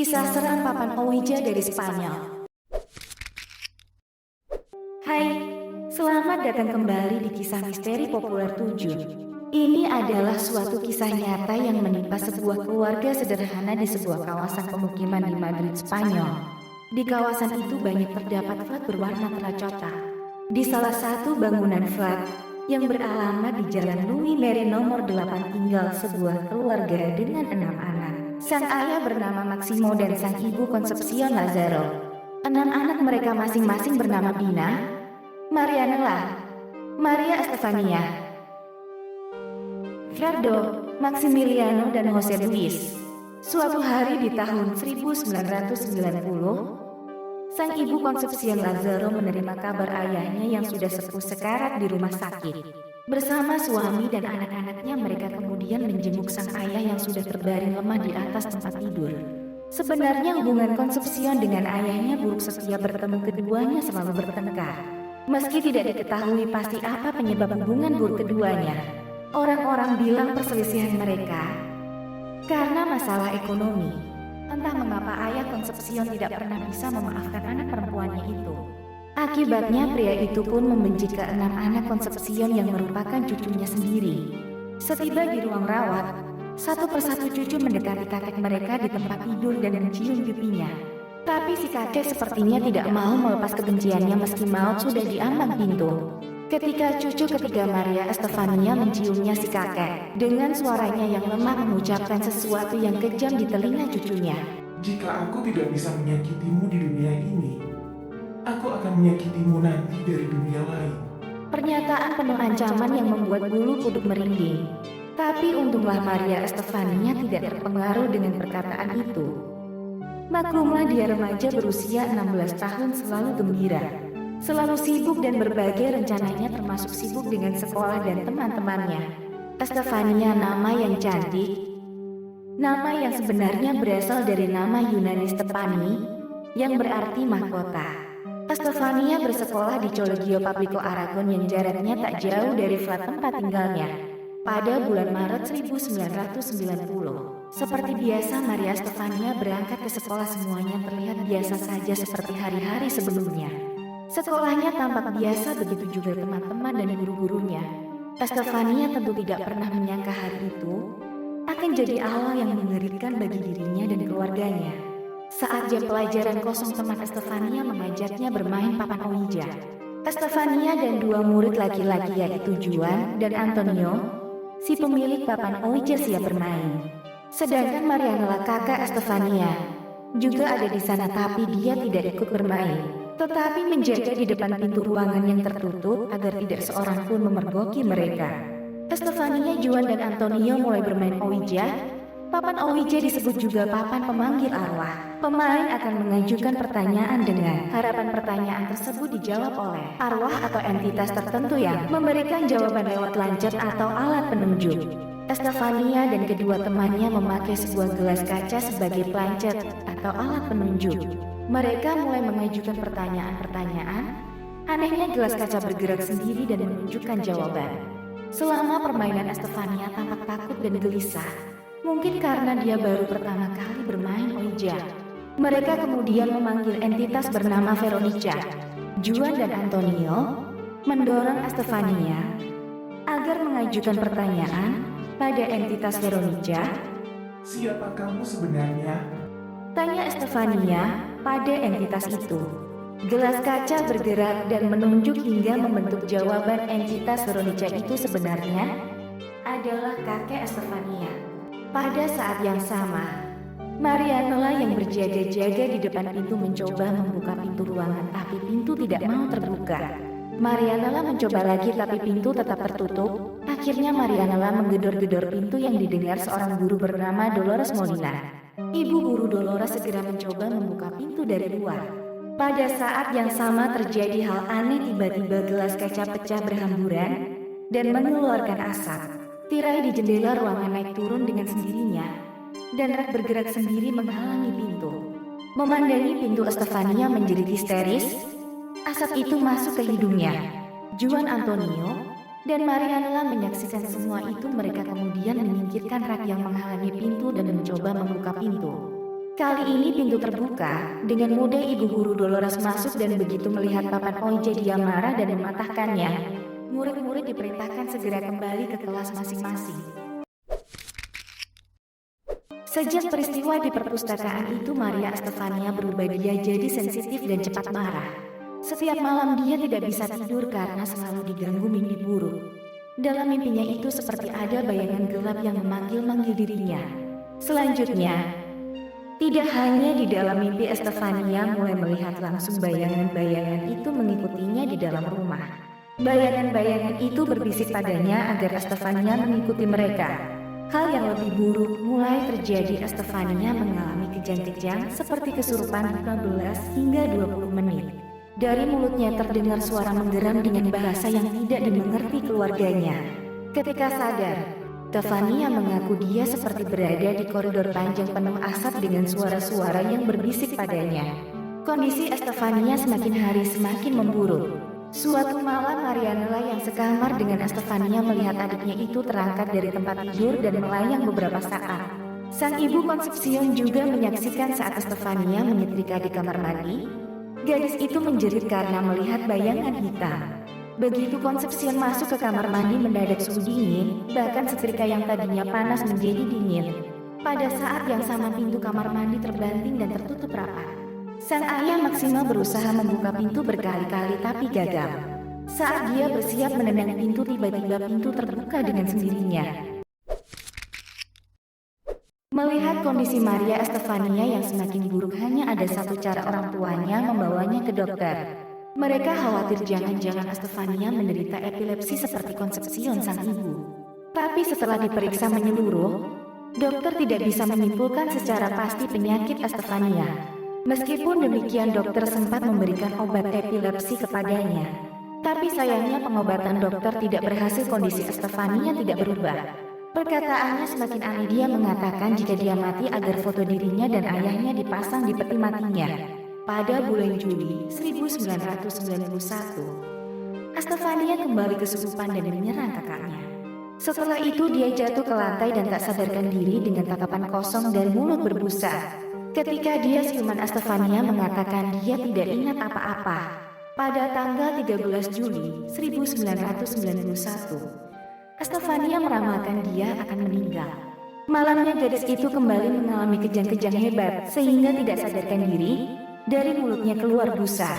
Kisah seram papan Ouija dari Spanyol. Hai, selamat datang kembali di Kisah Misteri Populer 7. Ini adalah suatu kisah nyata yang menimpa sebuah keluarga sederhana di sebuah kawasan pemukiman di Madrid, Spanyol. Di kawasan itu banyak terdapat flat berwarna teracota. Di salah satu bangunan flat yang beralamat di Jalan Louis Mary nomor 8 tinggal sebuah keluarga dengan 6 anak. Sang ayah bernama Maximo dan sang ibu Concepcion Lazaro. 6 anak mereka masing-masing bernama Pina, Marianela, Maria Estefania, Gerardo, Maximiliano dan Jose Luis. Suatu hari di tahun 1990, sang ibu Concepcion Lazaro menerima kabar ayahnya yang sudah sepuh sekarat di rumah sakit. Bersama suami dan anak-anaknya mereka kemudian menjenguk sang ayah yang sudah terbaring lemah di atas tempat tidur. Sebenarnya hubungan Concepcion dengan ayahnya buruk, setiap bertemu keduanya selalu bertengkar. Meski tidak diketahui pasti apa penyebab hubungan buruk keduanya. Orang-orang bilang perselisihan mereka karena masalah ekonomi. Entah mengapa ayah Concepcion tidak pernah bisa memaafkan anak perempuannya itu. Akibatnya pria itu pun membenci ke-6 anak Concepcion yang merupakan cucunya sendiri. Setiba di ruang rawat, satu persatu cucu mendekati kakek mereka di tempat tidur dan mencium pipinya. Tapi si kakek sepertinya tidak mau melepas kebenciannya meski maut sudah diambang pintu. Ketika cucu ketiga Maria Estefania menciumnya si kakek, dengan suaranya yang lemah mengucapkan sesuatu yang kejam di telinga cucunya. Jika aku tidak bisa menyakitimu di dunia ini, aku akan menyakitimu nanti dari dunia lain. Pernyataan penuh ancaman yang membuat bulu kuduk merinding. Tapi untunglah Maria Estefania tidak terpengaruh dengan perkataan itu. Maklumlah dia remaja berusia 16 tahun selalu gembira, selalu sibuk dan berbagai rencananya termasuk sibuk dengan sekolah dan teman-temannya. Estefania nama yang cantik, nama yang sebenarnya berasal dari nama Yunani Stepani, yang berarti mahkota. Estefania bersekolah di Colegio Publico Aragon yang jaraknya tak jauh dari flat tempat tinggalnya. Pada bulan Maret 1990, seperti biasa Maria Estefania berangkat ke sekolah. Semuanya terlihat biasa saja seperti hari-hari sebelumnya. Sekolahnya tampak biasa, begitu juga teman-teman dan guru-gurunya. Estefania tentu tidak pernah menyangka hari itu akan jadi awal yang mengerikan bagi dirinya dan keluarganya. Saat jam pelajaran kosong, teman Estefania mengajaknya bermain papan Ouija. Estefania dan dua murid laki-laki yaitu Juan dan Antonio, si pemilik papan Ouija, siap bermain. Sedangkan Marianela, kakak Estefania, juga ada di sana, tapi dia tidak ikut bermain, tetapi menjaga di depan pintu ruangan yang tertutup agar tidak seorang pun memergoki mereka. Estefania, Juan dan Antonio mulai bermain Ouija. Papan Ouija disebut juga papan pemanggil arwah. Pemain akan mengajukan pertanyaan dengan harapan pertanyaan tersebut dijawab oleh arwah atau entitas tertentu yang memberikan jawaban lewat lancet atau alat penunjuk. Estefania dan kedua temannya memakai sebuah gelas kaca sebagai plancet atau alat penunjuk. Mereka mulai mengajukan pertanyaan-pertanyaan. Anehnya gelas kaca bergerak sendiri dan menunjukkan jawaban. Selama permainan, Estefania tampak takut dan gelisah. Mungkin karena dia baru pertama kali bermain Ouija. Mereka kemudian memanggil entitas bernama Veronica. Juan dan Antonio mendorong Estefania agar mengajukan pertanyaan pada entitas Veronica. Siapa kamu sebenarnya? Tanya Estefania pada entitas itu. Gelas kaca bergerak dan menunjuk hingga membentuk jawaban entitas Veronica itu sebenarnya adalah kakek Estefania. Pada saat yang sama, Marianela yang berjaga-jaga di depan pintu mencoba membuka pintu ruangan, tapi pintu tidak mau terbuka. Marianela mencoba lagi tapi pintu tetap tertutup. Akhirnya Marianela menggedor-gedor pintu yang didengar seorang guru bernama Dolores Molina. Ibu guru Dolores segera mencoba membuka pintu dari luar. Pada saat yang sama terjadi hal aneh, tiba-tiba gelas kaca pecah berhamburan dan mengeluarkan asap. Tirai di jendela ruangan naik turun dengan sendirinya, dan rak bergerak sendiri menghalangi pintu. Memandangi pintu, Estefania menjerit histeris. Asap itu masuk ke hidungnya. Juan, Antonio dan Marianela menyaksikan semua itu. Mereka kemudian menyingkirkan rak yang menghalangi pintu dan mencoba membuka pintu. Kali ini pintu terbuka, dengan mudah ibu guru Dolores masuk dan begitu melihat papan Oja dia marah dan mematahkannya. Murid-murid diperintahkan segera kembali ke kelas masing-masing. Sejak peristiwa di perpustakaan itu, Maria Estefania berubah, dia jadi sensitif dan cepat marah. Setiap malam dia tidak bisa tidur karena selalu diganggu mimpi buruk. Dalam mimpinya itu seperti ada bayangan gelap yang memanggil-manggil dirinya. Selanjutnya, tidak hanya di dalam mimpi, Estefania mulai melihat langsung bayangan-bayangan itu mengikutinya di dalam rumah. Bayangan-bayangan itu berbisik padanya agar Estefania mengikuti mereka. Hal yang lebih buruk mulai terjadi. Estefania mengalami kejang-kejang seperti kesurupan 15 hingga 20 menit. Dari mulutnya terdengar suara menggeram dengan bahasa yang tidak dimengerti keluarganya. Ketika sadar, Estefania mengaku dia seperti berada di koridor panjang penuh asap dengan suara-suara yang berbisik padanya. Kondisi Estefania semakin hari semakin memburuk. Suatu malam, Marianela yang sekamar dengan Estefania melihat adiknya itu terangkat dari tempat tidur dan melayang beberapa saat. Sang ibu Concepcion juga menyaksikan saat Estefania menyetrika di kamar mandi. Gadis itu menjerit karena melihat bayangan hitam. Begitu Concepcion masuk ke kamar mandi, mendadak suhu dingin, bahkan setrika yang tadinya panas menjadi dingin. Pada saat yang sama pintu kamar mandi terbanting dan tertutup rapat. Sang ayah Maxima berusaha membuka pintu berkali-kali tapi gagal. Saat dia bersiap menendang pintu, tiba-tiba pintu terbuka dengan sendirinya. Melihat kondisi Maria Estefania yang semakin buruk, hanya ada satu cara, orang tuanya membawanya ke dokter. Mereka khawatir jangan-jangan Estefania menderita epilepsi seperti Concepcion sang ibu. Tapi setelah diperiksa menyeluruh, dokter tidak bisa menyimpulkan secara pasti penyakit Estefania. Meskipun demikian, dokter sempat memberikan obat epilepsi kepadanya. Tapi sayangnya pengobatan dokter tidak berhasil, kondisi Estefania tidak berubah. Perkataannya semakin aneh, dia mengatakan jika dia mati agar foto dirinya dan ayahnya dipasang di peti matinya. Pada bulan Juli 1991, Estefania kembali kesurupan dan menyerang kakaknya. Setelah itu dia jatuh ke lantai dan tak sadarkan diri dengan tatapan kosong dan mulut berbusa. Ketika dia siuman, Estefania mengatakan dia tidak ingat apa-apa. Pada tanggal 13 Juli 1991, Estefania meramalkan dia akan meninggal. Malamnya gadis itu kembali mengalami kejang-kejang hebat sehingga tidak sadarkan diri. Dari mulutnya keluar busa.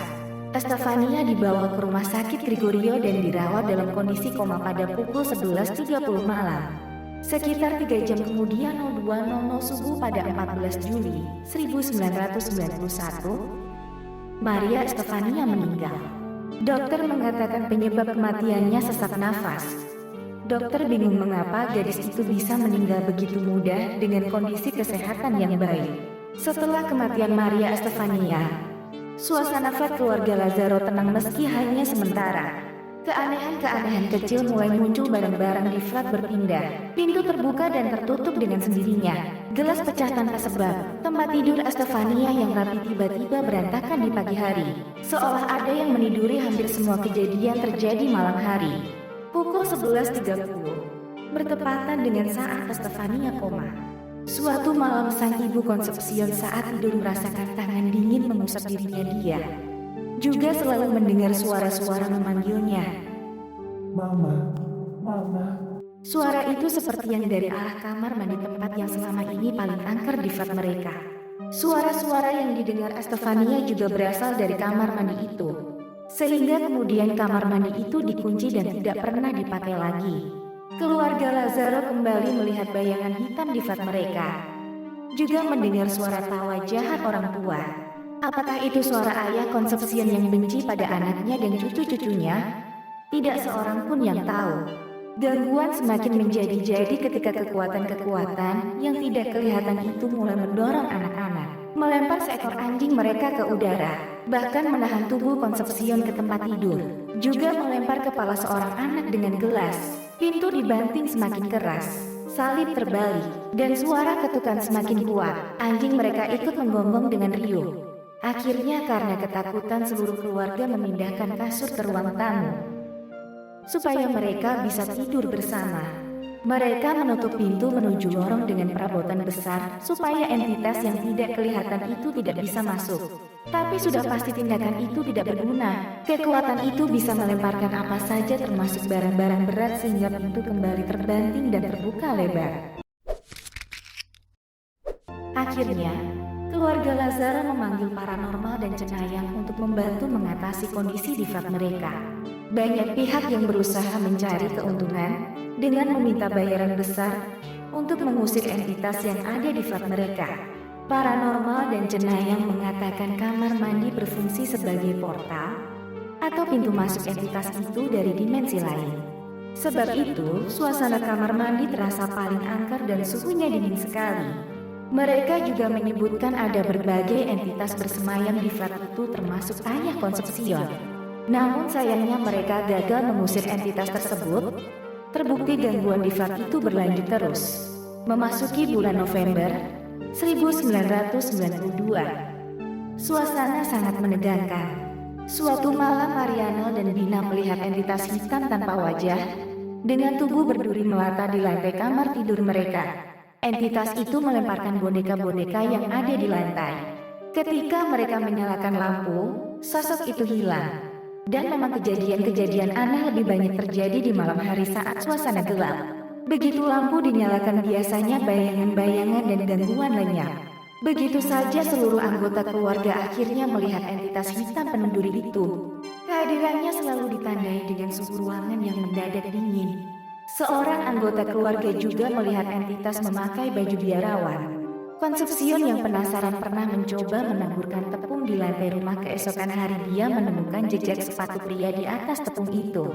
Estefania dibawa ke rumah sakit Gregorio dan dirawat dalam kondisi koma pada pukul 11.30 malam. Sekitar 3 jam kemudian, 02.00 subuh pada 14 Juli 1991, Maria Estefania meninggal. Dokter mengatakan penyebab kematiannya sesak nafas. Dokter bingung mengapa gadis itu bisa meninggal begitu mudah dengan kondisi kesehatan yang baik. Setelah kematian Maria Estefania, suasana flat keluarga Lazaro tenang meski hanya sementara. Keanehan-keanehan kecil mulai muncul, barang-barang di flat berpindah. Pintu terbuka dan tertutup dengan sendirinya. Gelas pecah tanpa sebab. Tempat tidur Estefania yang rapi tiba-tiba berantakan di pagi hari. Seolah ada yang meniduri hampir semua kejadian terjadi malam hari. Pukul 11.30, bertepatan dengan saat Estefania koma. Suatu malam sang ibu Concepcion saat tidur merasakan tangan dingin mengusap dirinya. Dia juga selalu mendengar suara-suara memanggilnya. Mama, Mama. Suara itu seperti yang dari arah kamar mandi, tempat yang selama ini paling angker di flat mereka. Suara-suara yang didengar Estefania juga berasal dari kamar mandi itu. Sehingga kemudian kamar mandi itu dikunci dan tidak pernah dipakai lagi. Keluarga Lazaro kembali melihat bayangan hitam di flat mereka. Juga mendengar suara tawa jahat orang tua. Apakah itu suara ayah Concepcion yang benci pada anaknya dan cucu-cucunya? Tidak seorang pun yang tahu. Gangguan semakin menjadi-jadi ketika kekuatan-kekuatan yang tidak kelihatan itu mulai mendorong anak-anak, melempar seekor anjing mereka ke udara, bahkan menahan tubuh Concepcion ke tempat tidur, juga melempar kepala seorang anak dengan gelas. Pintu dibanting semakin keras, salib terbalik, dan suara ketukan semakin kuat. Anjing mereka ikut menggonggong dengan riuh. Akhirnya karena ketakutan, seluruh keluarga memindahkan kasur ke ruang tamu supaya mereka bisa tidur bersama. Mereka menutup pintu menuju lorong dengan perabotan besar supaya entitas yang tidak kelihatan itu tidak bisa masuk. Tapi sudah pasti tindakan itu tidak berguna. Kekuatan itu bisa melemparkan apa saja termasuk barang-barang berat sehingga pintu kembali terbanting dan terbuka lebar. Akhirnya, keluarga Lazaro memanggil paranormal dan cenayang untuk membantu mengatasi kondisi di flat mereka. Banyak pihak yang berusaha mencari keuntungan dengan meminta bayaran besar untuk mengusir entitas yang ada di flat mereka. Paranormal dan cenayang mengatakan kamar mandi berfungsi sebagai portal atau pintu masuk entitas itu dari dimensi lain. Sebab itu, suasana kamar mandi terasa paling angker dan suhunya dingin sekali. Mereka juga menyebutkan ada berbagai entitas bersemayam di flat itu termasuk ayah Concepcion. Namun sayangnya mereka gagal mengusir entitas tersebut. Terbukti gangguan di flat itu berlanjut terus. Memasuki bulan November 1992, suasana sangat menegangkan. Suatu malam Mariano dan Dina melihat entitas hitam tanpa wajah dengan tubuh berduri melata di lantai kamar tidur mereka. Entitas itu melemparkan boneka-boneka yang ada di lantai. Ketika mereka menyalakan lampu, sosok itu hilang. Dan memang kejadian-kejadian aneh lebih banyak terjadi di malam hari saat suasana gelap. Begitu lampu dinyalakan biasanya bayangan-bayangan dan gangguan lenyap. Begitu saja seluruh anggota keluarga akhirnya melihat entitas hitam penuh duri itu. Kehadirannya selalu ditandai dengan suhu ruangan yang mendadak dingin. Seorang anggota keluarga juga melihat entitas memakai baju biarawan. Concepcion yang penasaran pernah mencoba menaburkan tepung di lantai rumah. Keesokan hari dia menemukan jejak sepatu pria di atas tepung itu.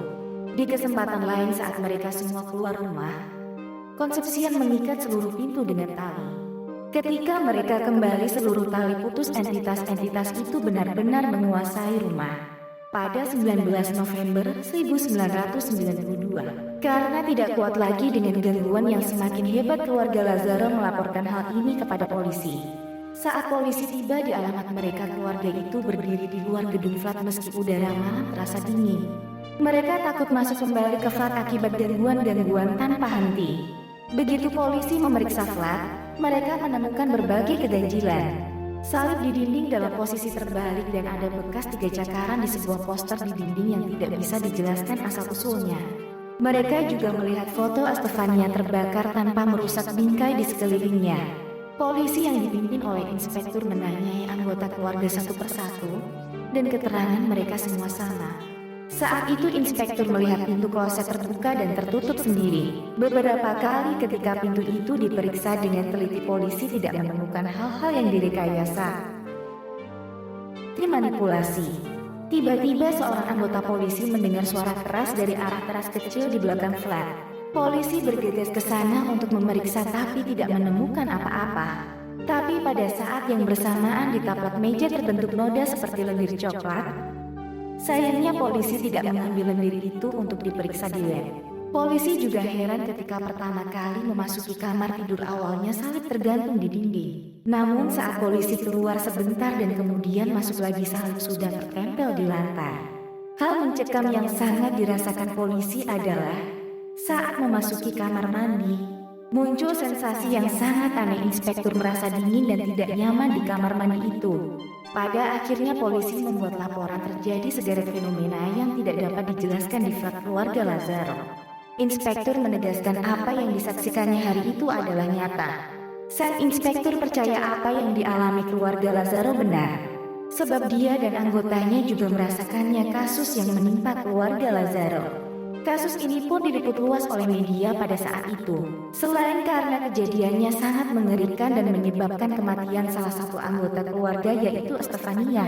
Di kesempatan lain saat mereka semua keluar rumah, Concepcion mengikat seluruh pintu dengan tali. Ketika mereka kembali seluruh tali putus, entitas-entitas itu benar-benar menguasai rumah. Pada 19 November 1992, karena tidak kuat lagi dengan gangguan yang semakin hebat, keluarga Lazaro melaporkan hal ini kepada polisi. Saat polisi tiba di alamat mereka, keluarga itu berdiri di luar gedung flat meski udara malam terasa dingin. Mereka takut masuk kembali ke flat akibat gangguan-gangguan tanpa henti. Begitu polisi memeriksa flat, mereka menemukan berbagai keganjilan. Salib di dinding dalam posisi terbalik dan ada bekas 3 cakaran di sebuah poster di dinding yang tidak bisa dijelaskan asal-usulnya. Mereka juga melihat foto Estefania terbakar tanpa merusak bingkai di sekelilingnya. Polisi yang dipimpin oleh inspektur menanyai anggota keluarga satu persatu, dan keterangan mereka semua sama. Saat itu inspektur melihat pintu kloset terbuka dan tertutup sendiri. Beberapa kali ketika pintu itu diperiksa dengan teliti, polisi tidak menemukan hal-hal yang direkayasa, dimanipulasi. Tiba-tiba seorang anggota polisi mendengar suara keras dari arah teras kecil di belakang flat. Polisi bergegas ke sana untuk memeriksa tapi tidak menemukan apa-apa. Tapi pada saat yang bersamaan di taplak meja terbentuk noda seperti lendir coklat. Sayangnya polisi tidak mengambil lendir itu untuk diperiksa di lab. Polisi juga heran ketika pertama kali memasuki kamar tidur, awalnya salib tergantung di dinding. Namun saat polisi keluar sebentar dan kemudian masuk lagi, salib sudah tertempel di lantai. Hal mencekam yang sangat dirasakan polisi adalah saat memasuki kamar mandi, muncul sensasi yang sangat aneh. Inspektur merasa dingin dan tidak nyaman di kamar mandi itu. Pada akhirnya polisi membuat laporan terjadi sederet fenomena yang tidak dapat dijelaskan di flat keluarga Lazaro. Inspektur menegaskan apa yang disaksikannya hari itu adalah nyata. Sang inspektur percaya apa yang dialami keluarga Lazaro benar, sebab dia dan anggotanya juga merasakannya kasus yang menimpa keluarga Lazaro. Kasus ini pun diliput luas oleh media pada saat itu. Selain karena kejadiannya sangat mengerikan dan menyebabkan kematian salah satu anggota keluarga yaitu Estefania,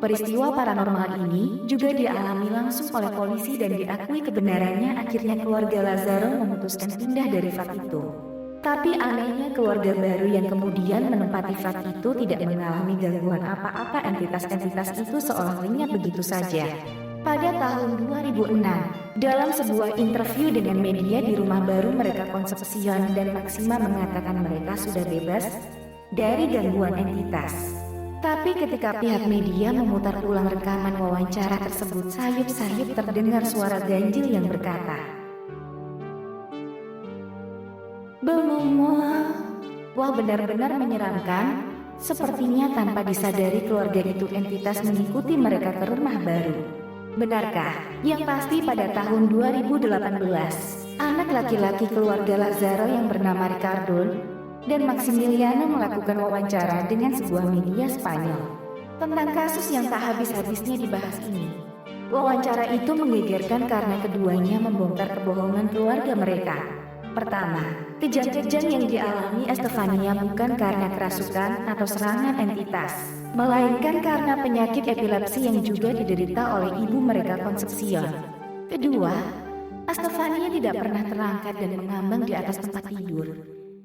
peristiwa paranormal ini juga dialami langsung oleh polisi dan diakui kebenarannya. Akhirnya keluarga Lazaro memutuskan pindah dari flat itu. Tapi anehnya keluarga baru yang kemudian menempati flat itu tidak mengalami gangguan apa-apa. Entitas-entitas itu seolah lenyap begitu saja. Pada tahun 2006, dalam sebuah interview dengan media di rumah baru mereka, Concepcion dan Maxima mengatakan mereka sudah bebas dari gangguan entitas. Tapi ketika pihak media memutar ulang rekaman wawancara tersebut, sayup-sayup terdengar suara ganjil yang berkata, Belum. Wah, benar-benar menyeramkan. Sepertinya tanpa disadari keluarga itu entitas mengikuti mereka ke rumah baru. Benarkah? Yang pasti pada tahun 2018, anak laki-laki keluarga Lazaro yang bernama Ricardo dan Maximiliano melakukan wawancara dengan sebuah media Spanyol tentang kasus yang tak habis-habisnya dibahas ini. Wawancara itu menggegerkan karena keduanya membongkar kebohongan keluarga mereka. Pertama, kejang-kejang yang dialami Estefania bukan karena kerasukan atau serangan entitas, melainkan karena penyakit epilepsi yang juga diderita oleh ibu mereka Concepcion. Kedua, Estefania tidak pernah terangkat dan mengambang di atas tempat tidur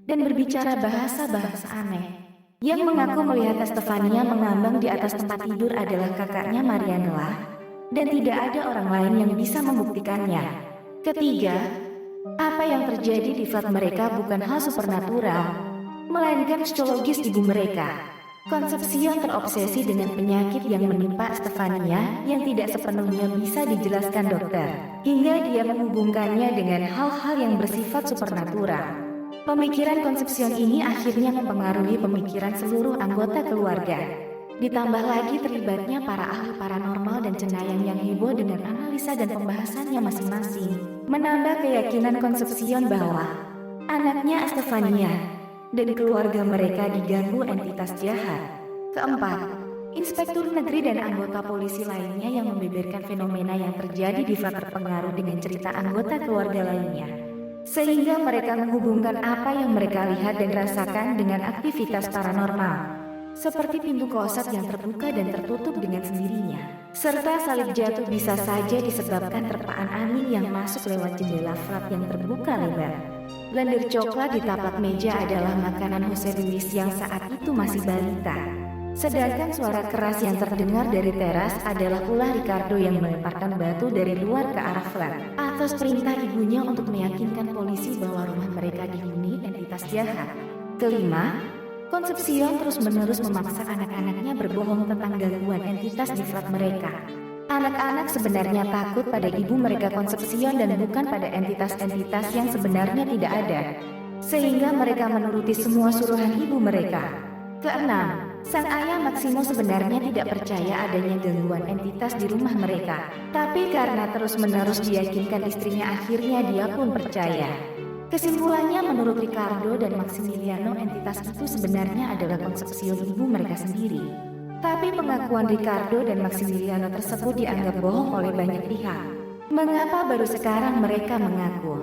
dan berbicara bahasa-bahasa aneh. Yang mengaku melihat Estefania mengambang di atas tempat tidur adalah kakaknya Marianela, dan tidak ada orang lain yang bisa membuktikannya. Ketiga, apa yang terjadi di flat mereka bukan hal supernatural, melainkan psikologis ibu mereka. Concepcion terobsesi dengan penyakit yang menimpa Estefania yang tidak sepenuhnya bisa dijelaskan dokter, hingga dia menghubungkannya dengan hal-hal yang bersifat supernatural. Pemikiran Concepcion ini akhirnya mempengaruhi pemikiran seluruh anggota keluarga. Ditambah lagi terlibatnya para ahli paranormal dan cenayang yang heboh dengan analisa dan pembahasannya masing-masing, menambah keyakinan Concepcion bahwa anaknya Estefania dan keluarga mereka diganggu entitas jahat. Keempat, inspektur negeri dan anggota polisi lainnya yang membeberkan fenomena yang terjadi di flat terpengaruh dengan cerita anggota keluarga lainnya, sehingga mereka menghubungkan apa yang mereka lihat dan rasakan dengan aktivitas paranormal, seperti pintu kloset yang terbuka dan tertutup dengan sendirinya, serta salib jatuh bisa saja disebabkan terpaan angin yang masuk lewat jendela flat yang terbuka lebar. Blender coklat di taplak meja adalah makanan Jose Luis yang saat itu masih balita. Sedangkan suara keras yang terdengar dari teras adalah ulah Ricardo yang melemparkan batu dari luar ke arah flat, atas perintah ibunya untuk meyakinkan polisi bahwa rumah mereka dihuni entitas jahat. Kelima, Concepcion terus-menerus memaksa anak-anaknya berbohong tentang gangguan entitas di flat mereka. Anak-anak sebenarnya takut pada ibu mereka Concepcion dan bukan pada entitas-entitas yang sebenarnya tidak ada, sehingga mereka menuruti semua suruhan ibu mereka. Keenam, sang ayah Maximo sebenarnya tidak percaya adanya gangguan entitas di rumah mereka, tapi karena terus-menerus diyakinkan istrinya, akhirnya dia pun percaya. Kesimpulannya, menurut Ricardo dan Maximiliano, entitas itu sebenarnya adalah Concepcion ibu mereka sendiri. Tapi pengakuan Ricardo dan Maximiliano tersebut dianggap bohong oleh banyak pihak. Mengapa baru sekarang mereka mengaku?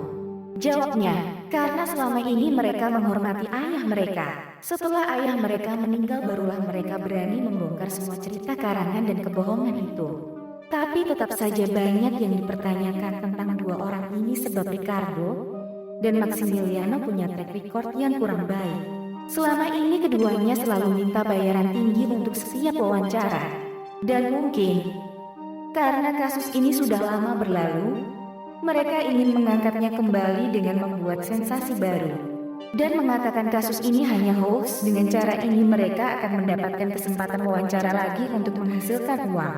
Jawabnya, karena selama ini mereka menghormati ayah mereka. Setelah ayah mereka meninggal, barulah mereka berani membongkar semua cerita karangan dan kebohongan itu. Tapi tetap saja banyak yang dipertanyakan tentang dua orang ini, sebab Ricardo dan Maximiliano punya track record yang kurang baik. Selama ini keduanya selalu minta bayaran tinggi untuk setiap wawancara. Dan mungkin karena kasus ini sudah lama berlalu, mereka ingin mengangkatnya kembali dengan membuat sensasi baru dan mengatakan kasus ini hanya hoax. Dengan cara ini mereka akan mendapatkan kesempatan wawancara lagi untuk menghasilkan uang.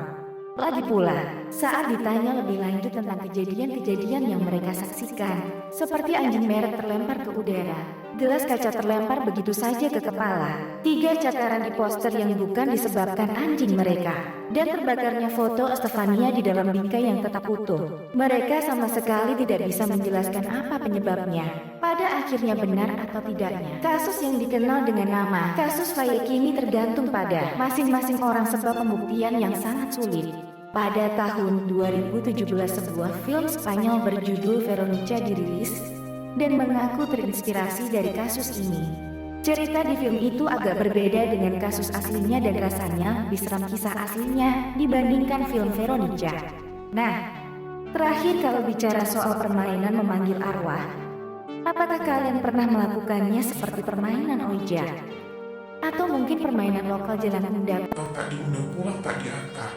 Lagi pula, saat ditanya lebih lanjut tentang kejadian-kejadian yang mereka saksikan, seperti anjing merah terlempar ke udara, gelas kaca terlempar begitu saja ke kepala, 3 cakaran di poster yang bukan disebabkan anjing mereka, dan terbakarnya foto Estefania di dalam bingkai yang tetap utuh, mereka sama sekali tidak bisa menjelaskan apa penyebabnya. Pada akhirnya benar atau tidaknya, kasus yang dikenal dengan nama kasus Valle kini tergantung pada masing-masing orang, sebab pembuktian yang sangat sulit. Pada tahun 2017 sebuah film Spanyol berjudul Veronica dirilis dan mengaku terinspirasi dari kasus ini. Cerita di film itu agak berbeda dengan kasus aslinya dan rasanya lebih seram kisah aslinya dibandingkan film Veronica. Nah, terakhir kalau bicara soal permainan memanggil arwah, apakah kalian pernah melakukannya seperti permainan Ouija? Atau mungkin permainan lokal jalan undang? Kalau tak diundang pulang tak diantar.